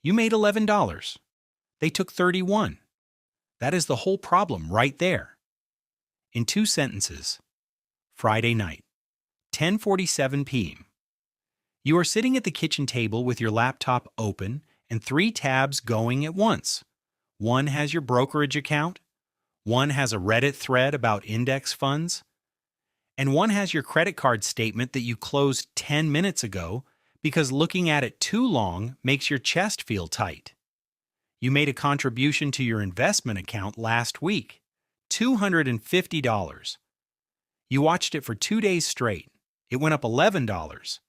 You made $11. They took 31. That is the whole problem right there. In 2 sentences. Friday night, 10:47 p.m. You are sitting at the kitchen table with your laptop open and 3 tabs going at once. One has your brokerage account, one has a Reddit thread about index funds, and one has your credit card statement that you closed 10 minutes ago because looking at it too long makes your chest feel tight. You made a contribution to your investment account last week, $250. You watched it for 2 days straight. It went up $11.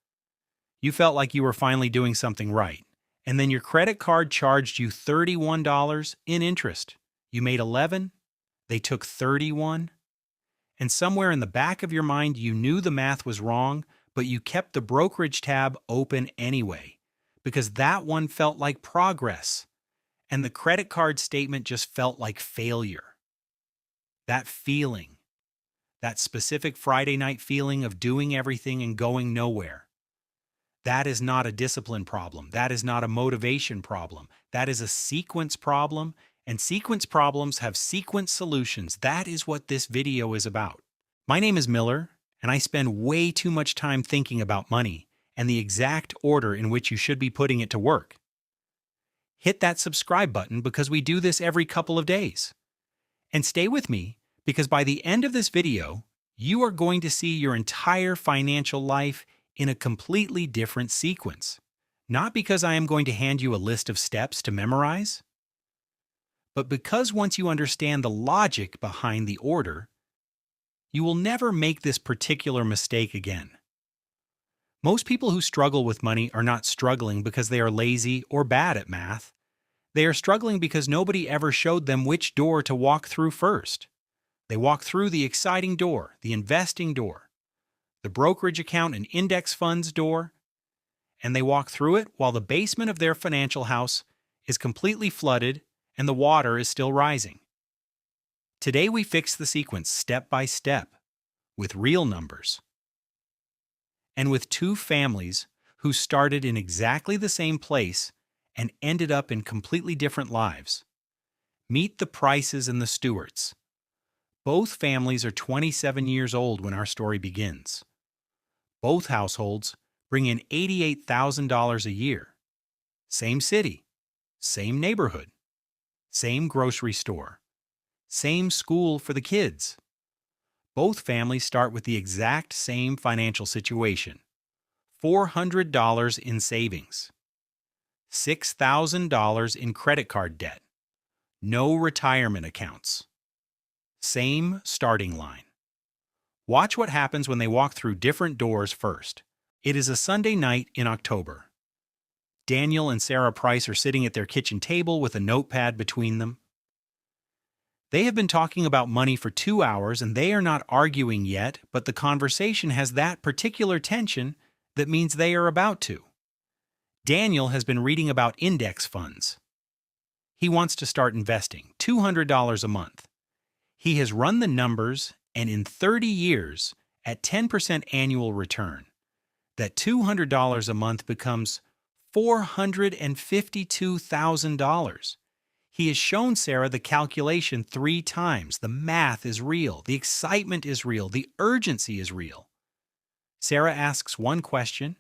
You felt like you were finally doing something right, and then your credit card charged you $31 in interest. You made 11, they took 31, and somewhere in the back of your mind you knew the math was wrong, but you kept the brokerage tab open anyway, because that one felt like progress, and the credit card statement just felt like failure. That feeling, that specific Friday night feeling of doing everything and going nowhere, that is not a discipline problem. That is not a motivation problem. That is a sequence problem, and sequence problems have sequence solutions. That is what this video is about. My name is Miller, and I spend way too much time thinking about money and the exact order in which you should be putting it to work. Hit that subscribe button because we do this every couple of days. And stay with me because by the end of this video, you are going to see your entire financial life in a completely different sequence. Not because I am going to hand you a list of steps to memorize, but because once you understand the logic behind the order, you will never make this particular mistake again. Most people who struggle with money are not struggling because they are lazy or bad at math. They are struggling because nobody ever showed them which door to walk through first. They walk through the exciting door, the investing door, the brokerage account and index funds door, and they walk through it while the basement of their financial house is completely flooded and the water is still rising. Today we fix the sequence step by step with real numbers. And with 2 families who started in exactly the same place and ended up in completely different lives. Meet the Prices and the Stewarts. Both families are 27 years old when our story begins. Both households bring in $88,000 a year. Same city, same neighborhood, same grocery store, same school for the kids. Both families start with the exact same financial situation. $400 in savings. $6,000 in credit card debt. No retirement accounts. Same starting line. Watch what happens when they walk through different doors first. It is a Sunday night in October. Daniel and Sarah Price are sitting at their kitchen table with a notepad between them. They have been talking about money for 2 hours and they are not arguing yet, but the conversation has that particular tension that means they are about to. Daniel has been reading about index funds. He wants to start investing, $200 a month. He has run the numbers, and in 30 years, at 10% annual return, that $200 a month becomes $452,000. He has shown Sarah the calculation 3 times. The math is real. The excitement is real. The urgency is real. Sarah asks one question.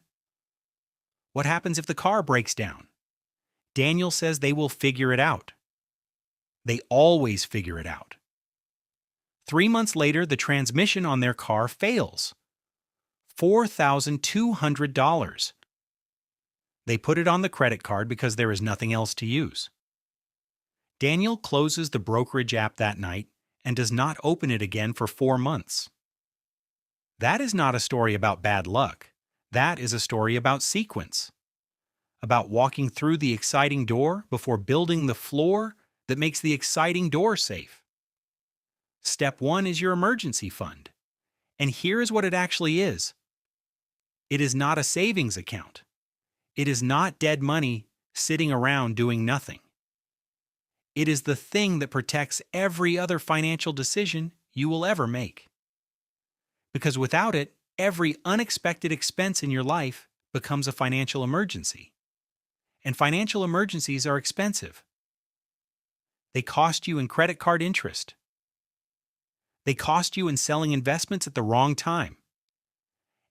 What happens if the car breaks down? Daniel says they will figure it out. They always figure it out. 3 months later, the transmission on their car fails. $4,200. They put it on the credit card because there is nothing else to use. Daniel closes the brokerage app that night and does not open it again for 4 months. That is not a story about bad luck. That is a story about sequence. About walking through the exciting door before building the floor that makes the exciting door safe. Step 1 is your emergency fund. And here is what it actually is. It is not a savings account. It is not dead money sitting around doing nothing. It is the thing that protects every other financial decision you will ever make. Because without it, every unexpected expense in your life becomes a financial emergency. and financial emergencies are expensive. They cost you in credit card interest. They cost you in selling investments at the wrong time.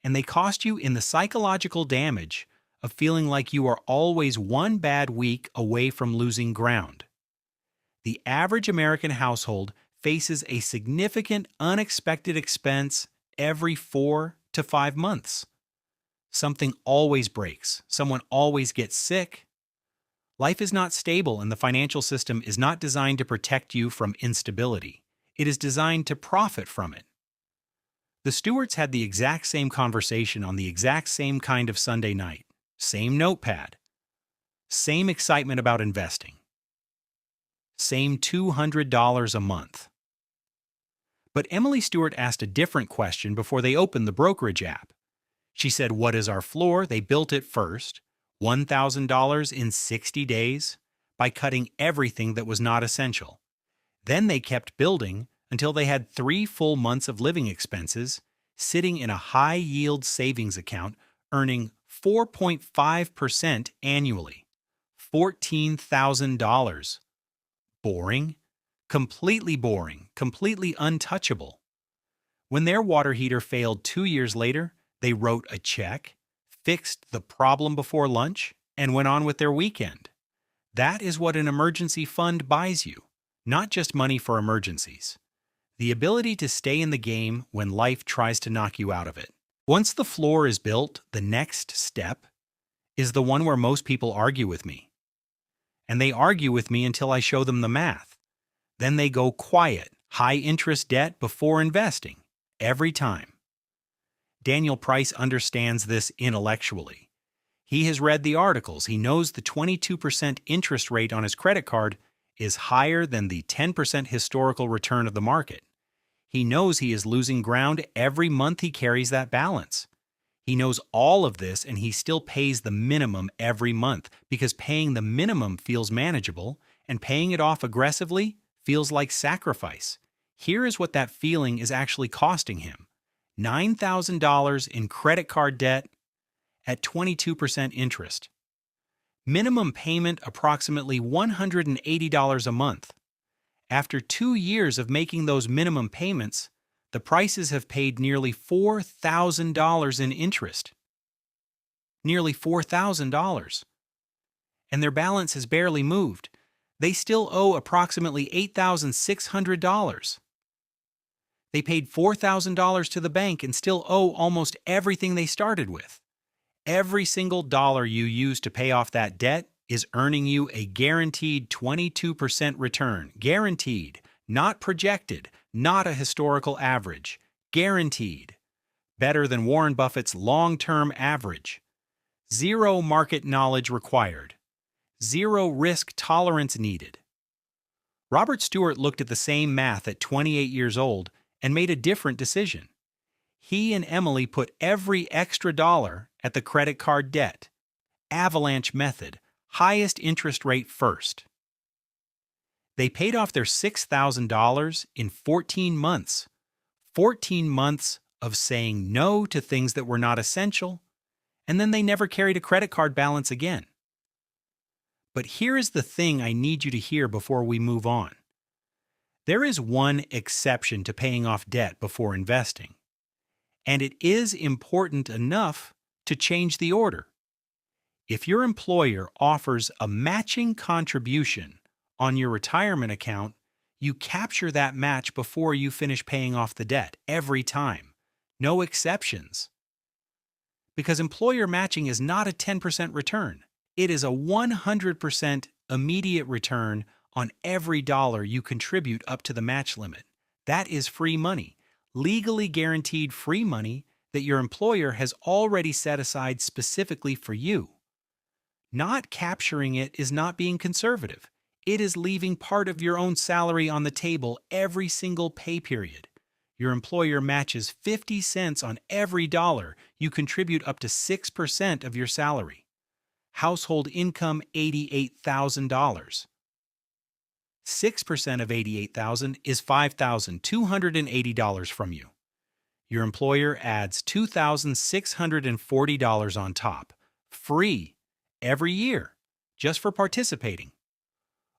And they cost you in the psychological damage of feeling like you are always one bad week away from losing ground. The average American household faces a significant unexpected expense every 4 to 5 months. Something always breaks. Someone always gets sick. Life is not stable, and the financial system is not designed to protect you from instability. It is designed to profit from it. The Stewarts had the exact same conversation on the exact same kind of Sunday night. Same notepad. Same excitement about investing. Same $200 a month. But Emily Stewart asked a different question before they opened the brokerage app. She said, "What is our floor?" They built it first, $1,000 in 60 days, by cutting everything that was not essential. Then they kept building until they had 3 full months of living expenses, sitting in a high-yield savings account, earning 4.5% annually. $14,000. Boring, completely untouchable. When their water heater failed 2 years later, they wrote a check, fixed the problem before lunch, and went on with their weekend. That is what an emergency fund buys you, not just money for emergencies. The ability to stay in the game when life tries to knock you out of it. Once the floor is built, the next step is the one where most people argue with me. And they argue with me until I show them the math. Then they go quiet, high-interest debt before investing, every time. Daniel Price understands this intellectually. He has read the articles. He knows the 22% interest rate on his credit card is higher than the 10% historical return of the market. He knows he is losing ground every month he carries that balance. He knows all of this, and he still pays the minimum every month because paying the minimum feels manageable and paying it off aggressively feels like sacrifice. Here is what that feeling is actually costing him: $9,000 in credit card debt at 22% interest. Minimum payment approximately $180 a month. After 2 years of making those minimum payments, the Prices have paid nearly $4,000 in interest. Nearly $4,000. And their balance has barely moved. They still owe approximately $8,600. They paid $4,000 to the bank and still owe almost everything they started with. Every single dollar you use to pay off that debt is earning you a guaranteed 22% return. Guaranteed, not projected, not a historical average. Guaranteed. Better than Warren Buffett's long-term average. Zero market knowledge required. Zero risk tolerance needed. Robert Stewart looked at the same math at 28 years old and made a different decision. He and Emily put every extra dollar at the credit card debt. Avalanche method, highest interest rate first. They paid off their $6,000 in 14 months. 14 months of saying no to things that were not essential, and then they never carried a credit card balance again. But here is the thing I need you to hear before we move on. There is one exception to paying off debt before investing, and it is important enough to change the order. If your employer offers a matching contribution on your retirement account, you capture that match before you finish paying off the debt every time. No exceptions. Because employer matching is not a 10% return. It is a 100% immediate return on every dollar you contribute up to the match limit. That is free money, legally guaranteed free money that your employer has already set aside specifically for you. Not capturing it is not being conservative. It is leaving part of your own salary on the table every single pay period. Your employer matches 50 cents on every dollar you contribute up to 6% of your salary. Household income $88,000. 6% of $88,000 is $5,280 from you. Your employer adds $2,640 on top, free, every year. just for participating.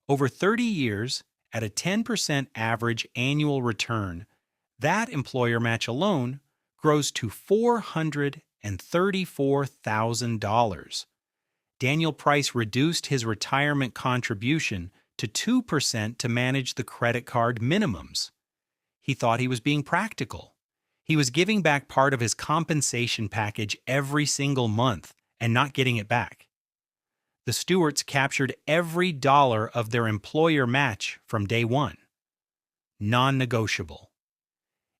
Over 30 years, at a 10% average annual return, that employer match alone grows to $434,000. Daniel Price reduced his retirement contribution to 2% to manage the credit card minimums. He thought he was being practical. He was giving back part of his compensation package every single month and not getting it back. The Stewarts captured every dollar of their employer match from day one. Non-negotiable.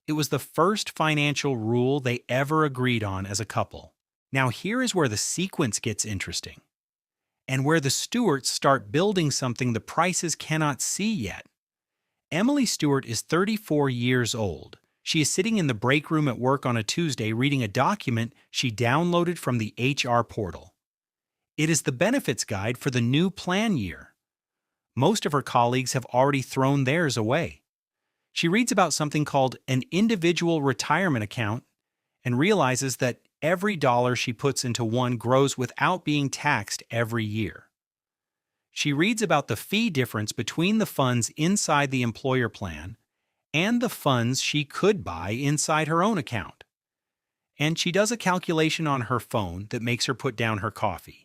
It was the first financial rule they ever agreed on as a couple. Now here is where the sequence gets interesting, and where the Stewarts start building something the Prices cannot see yet. Emily Stewart is 34 years old. She is sitting in the break room at work on a Tuesday reading a document she downloaded from the HR portal. It is the benefits guide for the new plan year. Most of her colleagues have already thrown theirs away. She reads about something called an individual retirement account and realizes that every dollar she puts into one grows without being taxed every year. She reads about the fee difference between the funds inside the employer plan and the funds she could buy inside her own account. And she does a calculation on her phone that makes her put down her coffee.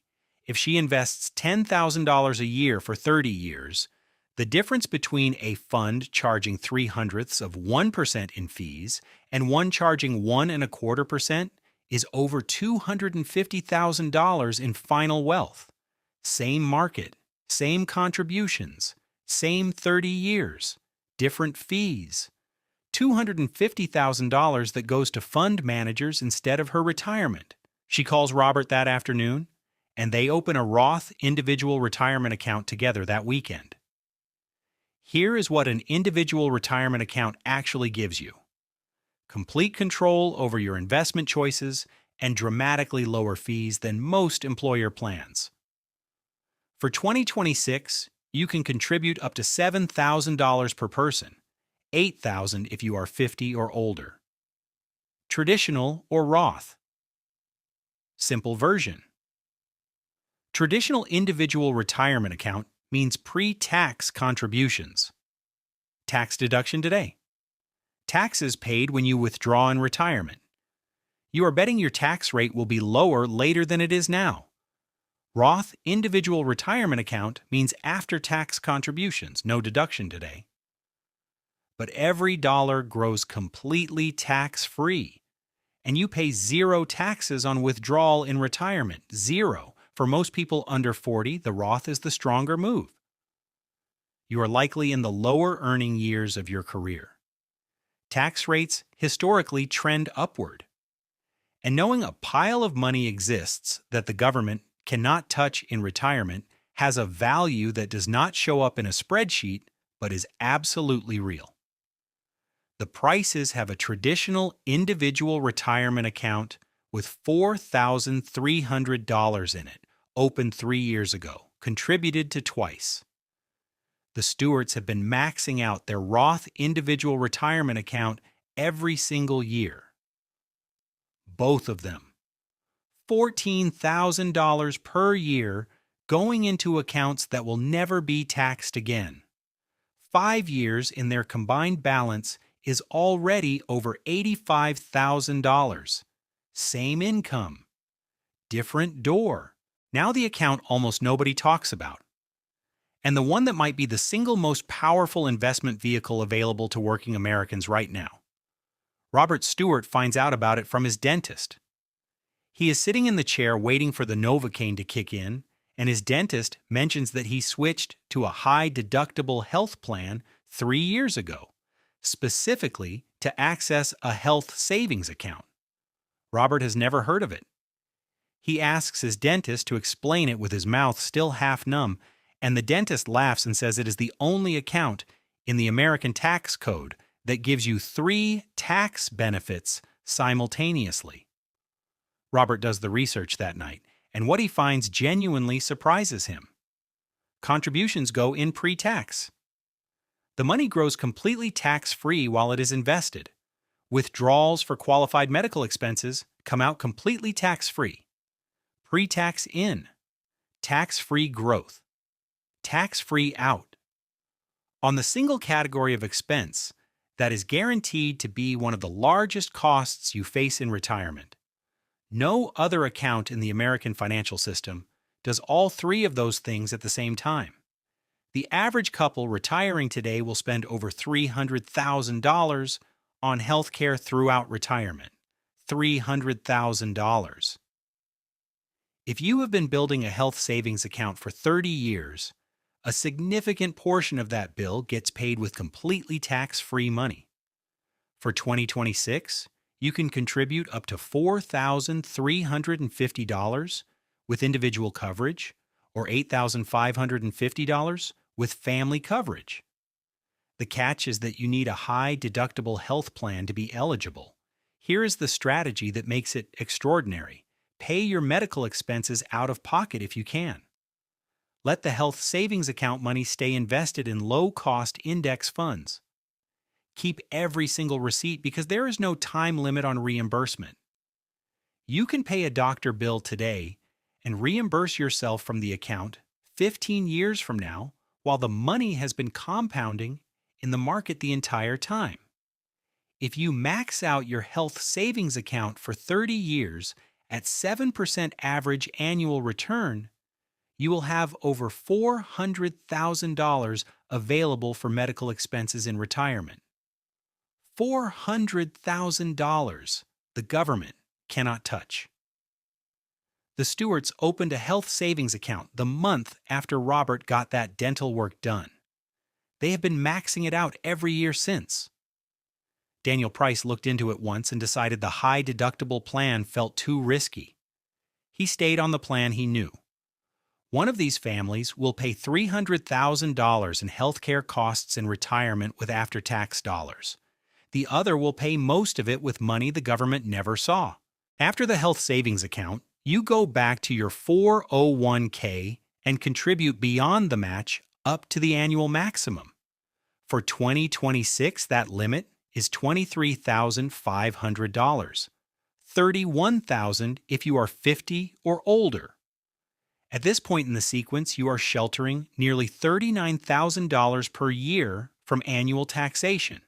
If she invests $10,000 a year for 30 years, the difference between a fund charging 0.03% in fees and one charging 1.25% is over $250,000 in final wealth. Same market, same contributions, same 30 years, different fees. $250,000 that goes to fund managers instead of her retirement. She calls Robert that afternoon, and they open a Roth individual retirement account together that weekend. Here is what an individual retirement account actually gives you: complete control over your investment choices and dramatically lower fees than most employer plans. For 2026, you can contribute up to $7,000 per person, $8,000 if you are 50 or older. Traditional or Roth. Simple version. Traditional individual retirement account means pre-tax contributions. Tax deduction today. Taxes paid when you withdraw in retirement. You are betting your tax rate will be lower later than it is now. Roth individual retirement account means after-tax contributions, no deduction today. But every dollar grows completely tax-free, and you pay zero taxes on withdrawal in retirement, zero. For most people under 40, the Roth is the stronger move. You are likely in the lower earning years of your career. Tax rates historically trend upward. And knowing a pile of money exists that the government cannot touch in retirement has a value that does not show up in a spreadsheet but is absolutely real. The Prices have a traditional individual retirement account with $4,300 in it, opened 3 years ago, contributed to twice. The Stewarts have been maxing out their Roth individual retirement account every single year. Both of them. $14,000 per year going into accounts that will never be taxed again. 5 years in their combined balance is already over $85,000. Same income. Different door. Now the account almost nobody talks about. And the one that might be the single most powerful investment vehicle available to working Americans right now. Robert Stewart finds out about it from his dentist. He is sitting in the chair waiting for the Novocaine to kick in, and his dentist mentions that he switched to a high-deductible health plan 3 years ago, specifically to access a health savings account. Robert has never heard of it. He asks his dentist to explain it with his mouth still half numb, and the dentist laughs and says it is the only account in the American tax code that gives you 3 tax benefits simultaneously. Robert does the research that night, and what he finds genuinely surprises him. Contributions go in pre-tax. The money grows completely tax-free while it is invested. Withdrawals for qualified medical expenses come out completely tax-free. Pre-tax in. tax-free growth, tax-free out. On the single category of expense that is guaranteed to be one of the largest costs you face in retirement. No other account in the American financial system does all three of those things at the same time. The average couple retiring today will spend over $300,000 on health care throughout retirement. $300,000. If you have been building a health savings account for 30 years, a significant portion of that bill gets paid with completely tax-free money. For 2026, you can contribute up to $4,350 with individual coverage or $8,550 with family coverage. The catch is that you need a high deductible health plan to be eligible. Here is the strategy that makes it extraordinary. Pay your medical expenses out of pocket if you can. Let the health savings account money stay invested in low-cost index funds. Keep every single receipt because there is no time limit on reimbursement. You can pay a doctor bill today and reimburse yourself from the account 15 years from now while the money has been compounding in the market the entire time. If you max out your health savings account for 30 years at 7% average annual return, you will have over $400,000 available for medical expenses in retirement. $400,000 the government cannot touch. The Stewarts opened a health savings account the month after Robert got that dental work done. They have been maxing it out every year since. Daniel Price looked into it once and decided the high deductible plan felt too risky. He stayed on the plan he knew. One of these families will pay $300,000 in healthcare costs in retirement with after-tax dollars. The other will pay most of it with money the government never saw. After the health savings account, you go back to your 401k and contribute beyond the match up to the annual maximum. For 2026, that limit is $23,500. $31,000 if you are 50 or older. At this point in the sequence, you are sheltering nearly $39,000 per year from annual taxation,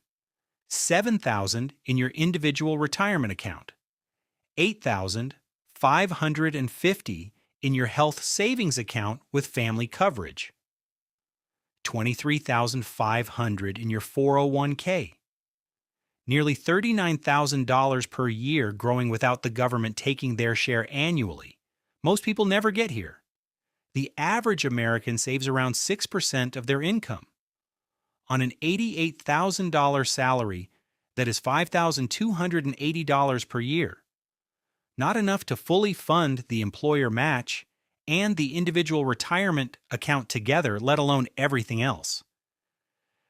$7,000 in your individual retirement account, $8,550 in your health savings account with family coverage, $23,500 in your 401k, nearly $39,000 per year growing without the government taking their share annually. Most people never get here. The average American saves around 6% of their income. On an $88,000 salary, that is $5,280 per year. Not enough to fully fund the employer match and the individual retirement account together, let alone everything else.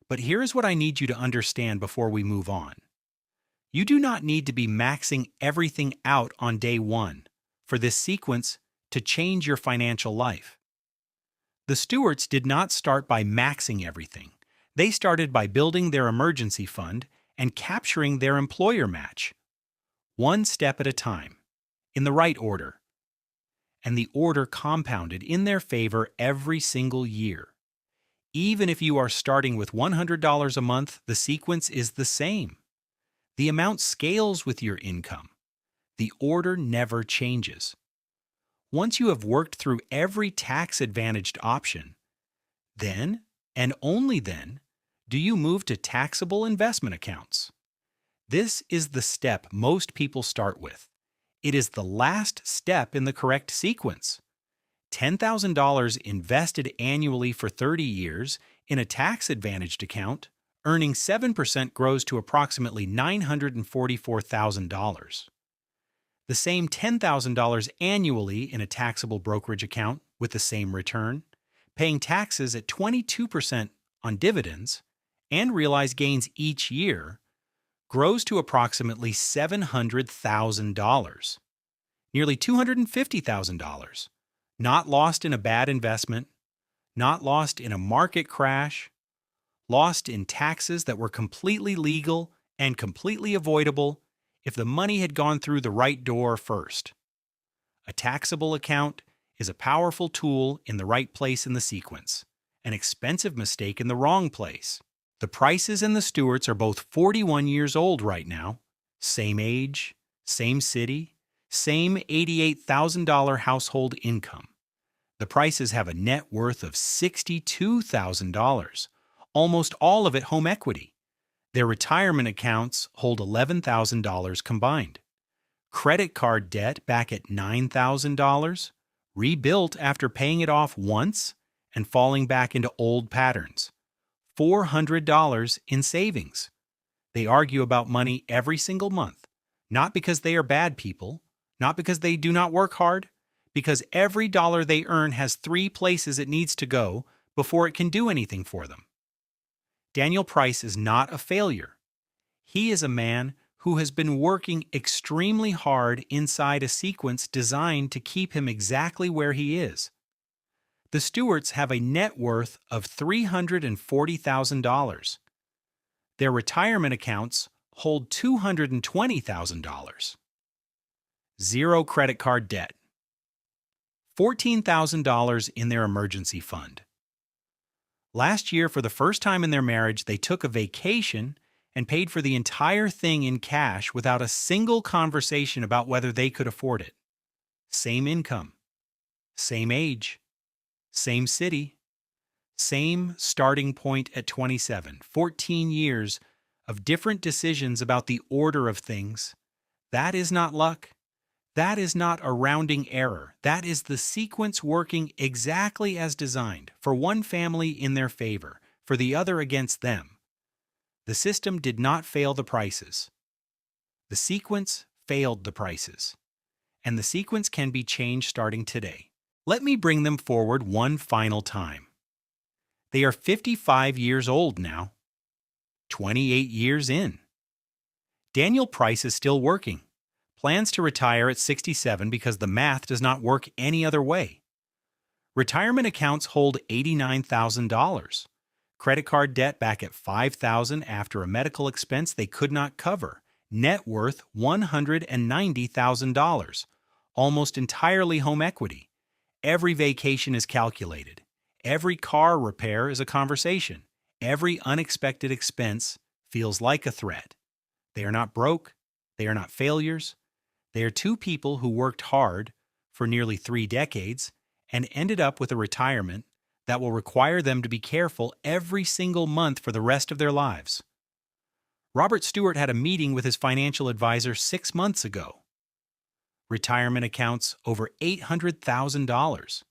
But here's what I need you to understand before we move on. You do not need to be maxing everything out on day one for this sequence to change your financial life. The Stewarts did not start by maxing everything. They started by building their emergency fund and capturing their employer match, one step at a time, in the right order. And the order compounded in their favor every single year. Even if you are starting with $100 a month, the sequence is the same. The amount scales with your income. The order never changes. Once you have worked through every tax-advantaged option, then, and only then, do you move to taxable investment accounts. This is the step most people start with. It is the last step in the correct sequence. $10,000 invested annually for 30 years in a tax-advantaged account, earning 7% grows to approximately $944,000. The same $10,000 annually in a taxable brokerage account with the same return, paying taxes at 22% on dividends, and realized gains each year, grows to approximately $700,000. Nearly $250,000. Not lost in a bad investment, not lost in a market crash, lost in taxes that were completely legal and completely avoidable if the money had gone through the right door first. A taxable account is a powerful tool in the right place in the sequence, an expensive mistake in the wrong place. The Prices and the Stewarts are both 41 years old right now, same age, same city, same $88,000 household income. The Prices have a net worth of $62,000, almost all of it home equity. Their retirement accounts hold $11,000 combined. Credit card debt back at $9,000, rebuilt after paying it off once and falling back into old patterns. $400 in savings. They argue about money every single month, not because they are bad people, not because they do not work hard, because every dollar they earn has 3 places it needs to go before it can do anything for them. Daniel Price is not a failure. He is a man who has been working extremely hard inside a sequence designed to keep him exactly where he is. The Stewarts have a net worth of $340,000. Their retirement accounts hold $220,000. Zero credit card debt. $14,000 in their emergency fund. Last year, for the first time in their marriage, they took a vacation and paid for the entire thing in cash without a single conversation about whether they could afford it. Same income, same age, same city, same starting point at 27, 14 years of different decisions about the order of things. That is not luck. That is not a rounding error. That is the sequence working exactly as designed, for one family in their favor, for the other against them. The system did not fail the Prices. The sequence failed the Prices. And the sequence can be changed starting today. Let me bring them forward one final time. They are 55 years old now, 28 years in. Daniel Price is still working. Plans to retire at 67 because the math does not work any other way. Retirement accounts hold $89,000. Credit card debt back at $5,000 after a medical expense they could not cover. Net worth $190,000. Almost entirely home equity. Every vacation is calculated. Every car repair is a conversation. Every unexpected expense feels like a threat. They are not broke. They are not failures. They are two people who worked hard for nearly 3 decades and ended up with a retirement that will require them to be careful every single month for the rest of their lives. Robert Stewart had a meeting with his financial advisor 6 months ago. Retirement accounts over $800,000.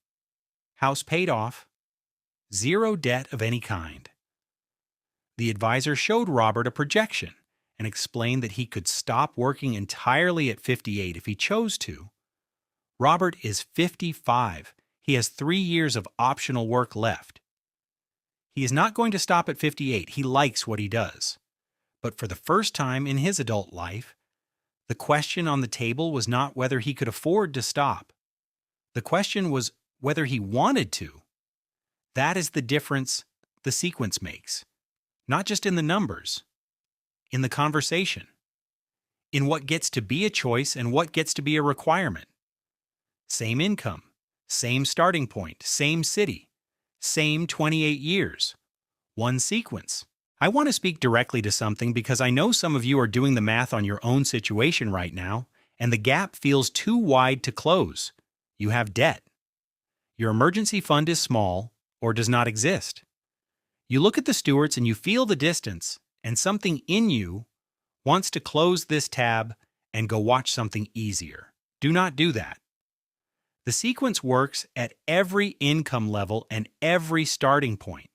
House paid off. Zero debt of any kind. The advisor showed Robert a projection and explained that he could stop working entirely at 58 if he chose to. Robert is 55. He has 3 years of optional work left. He is not going to stop at 58. He likes what he does. But for the first time in his adult life, the question on the table was not whether he could afford to stop. The question was whether he wanted to. That is the difference the sequence makes. Not just in the numbers, in the conversation, in what gets to be a choice and what gets to be a requirement. Same income, same starting point, same city, same 28 years, one sequence. I want to speak directly to something because I know some of you are doing the math on your own situation right now, and the gap feels too wide to close. You have debt. Your emergency fund is small or does not exist. You look at the Stewarts and you feel the distance, and something in you wants to close this tab and go watch something easier. Do not do that. The sequence works at every income level and every starting point.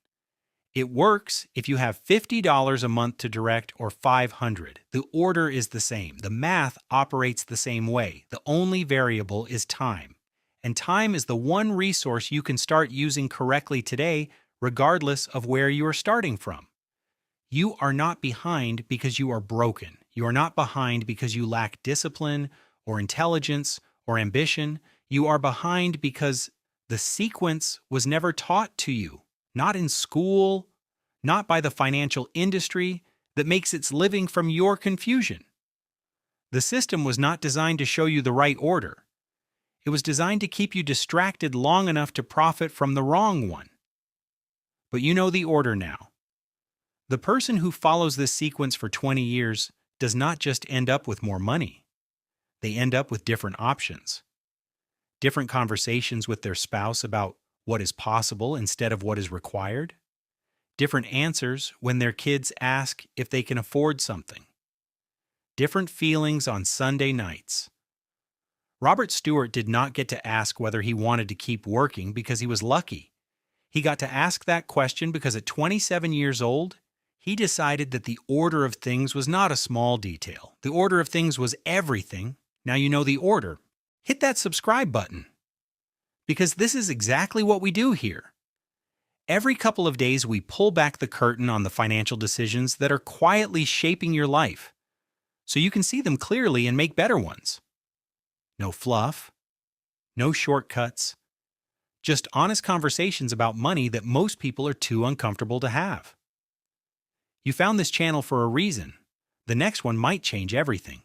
It works if you have $50 a month to direct or $500. The order is the same. The math operates the same way. The only variable is time. And time is the one resource you can start using correctly today, regardless of where you are starting from. You are not behind because you are broken. You are not behind because you lack discipline or intelligence or ambition. You are behind because the sequence was never taught to you, not in school, not by the financial industry that makes its living from your confusion. The system was not designed to show you the right order. It was designed to keep you distracted long enough to profit from the wrong one. But you know the order now. The person who follows this sequence for 20 years does not just end up with more money. They end up with different options. Different conversations with their spouse about what is possible instead of what is required. Different answers when their kids ask if they can afford something. Different feelings on Sunday nights. Robert Stewart did not get to ask whether he wanted to keep working because he was lucky. He got to ask that question because at 27 years old, he decided that the order of things was not a small detail. The order of things was everything. Now you know the order. Hit that subscribe button. Because this is exactly what we do here. Every couple of days, we pull back the curtain on the financial decisions that are quietly shaping your life, so you can see them clearly and make better ones. No fluff, no shortcuts, just honest conversations about money that most people are too uncomfortable to have. You found this channel for a reason. The next one might change everything.